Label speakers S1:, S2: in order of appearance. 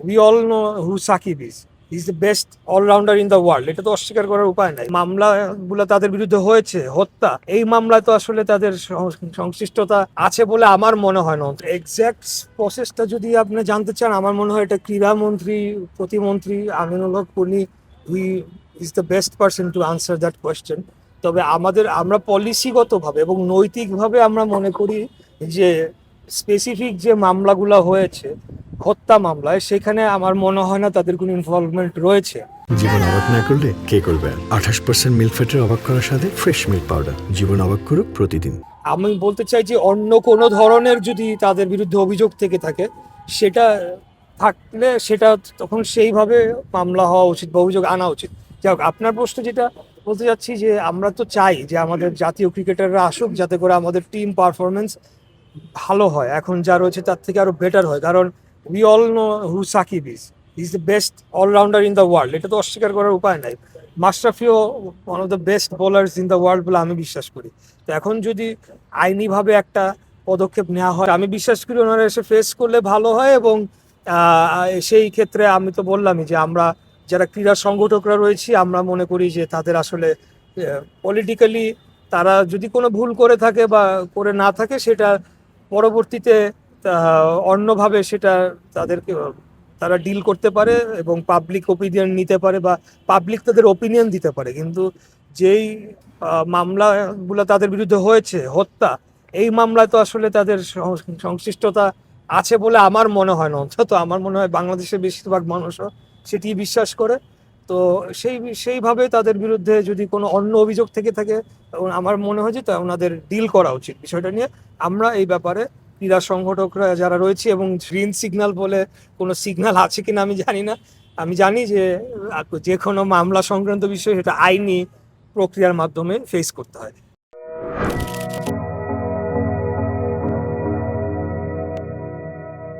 S1: We all know who Shakib is the best allrounder in the world. এটা তো অস্বীকার করার উপায় নাই। মামলাগুলো তাদের বিরুদ্ধে হয়েছে, হত্যা, এই মামলায় তো আসলে তাদের সংশ্লিষ্টতা আছে বলে আমার মনে হয় না। এক্স্যাক্ট প্রসেসটা যদি আপনি জানতে চান, আমার মনে হয় এটা ক্রীড়ামন্ত্রী, প্রতিমন্ত্রী আমিনুল হক উনি he is the best person to answer that question. তবে আমরা পলিসিগতভাবে এবং নৈতিকভাবে আমরা মনে করি যে স্পেসিফিক যে মামলাগুলো হয়েছে হত্যা মামলায়, সেখানে আমার মনে হয় না তাদের কোনো ইনভলভমেন্ট রয়েছে।
S2: জীবন অবাক না করলে কে করবে? 28% মিল্ক ফ্যাটের অবাক করার সাথে ফ্রেশ মিল্ক পাউডার। জীবন অবাক করুক প্রতিদিন।
S1: আমি বলতে চাই যে অন্য কোনো ধরনের যদি তাদের বিরুদ্ধে অভিযোগ থেকে থাকে, সেটা থাকলে সেটা তখন সেইভাবে মামলা হওয়া উচিত বা অভিযোগ আনা উচিত। যাই হোক, আপনার প্রশ্ন যেটা বলতে যাচ্ছি যে আমরা তো চাই যে আমাদের জাতীয় ক্রিকেটাররা আসুক, যাতে করে আমাদের টিম পারফরমেন্স ভালো হয়, এখন যা রয়েছে তার থেকে আরো বেটার হয়। কারণ we all know who Shakib is the best allrounder in the world. এটা তো অস্বীকার করার উপায় নাই। মাশরাফিও one of the best bowlers in the world বলে আমি বিশ্বাস করি। তো এখন যদি আইনিভাবে একটা পদক্ষেপ নেওয়া হয়, আমি বিশ্বাস করি ওনারা এসে ফেস করলে ভালো হয়। এবং সেই ক্ষেত্রে আমি তো বললামই যে আমরা যারা ক্রীড়া সংগঠকরা রয়েছি, আমরা মনে করি যে তাদের আসলে পলিটিক্যালি তারা যদি কোনো ভুল করে থাকে বা করে না থাকে, সেটা পরবর্তীতে অন্যভাবে সেটা তাদেরকে তারা ডিল করতে পারে এবং পাবলিক ওপিনিয়ন নিতে পারে বা পাবলিক তাদের ওপিনিয়ন দিতে পারে। কিন্তু যেই মামলাগুলো তাদের বিরুদ্ধে হয়েছে, হত্যা, এই মামলায় তো আসলে তাদের সংশ্লিষ্টতা আছে বলে আমার মনে হয় না। অন্তত আমার মনে হয় বাংলাদেশের বেশিরভাগ মানুষও সেটি বিশ্বাস করে। তো সেইভাবে তাদের বিরুদ্ধে যদি কোনো অন্য অভিযোগ থেকে থাকে, তখন আমার মনে হয় যে তা ওনাদের ডিল করা উচিত বিষয়টা নিয়ে। আমরা এই ব্যাপারে ক্রীড়া সংগঠকরা যারা রয়েছে, এবং গ্রিন সিগন্যাল বলে কোনো সিগন্যাল আছে কিনা আমি জানি না। আমি জানি যে যে কোনো মামলা সংক্রান্ত বিষয় সেটা আইনি প্রক্রিয়ার মাধ্যমে ফেস করতে হয়।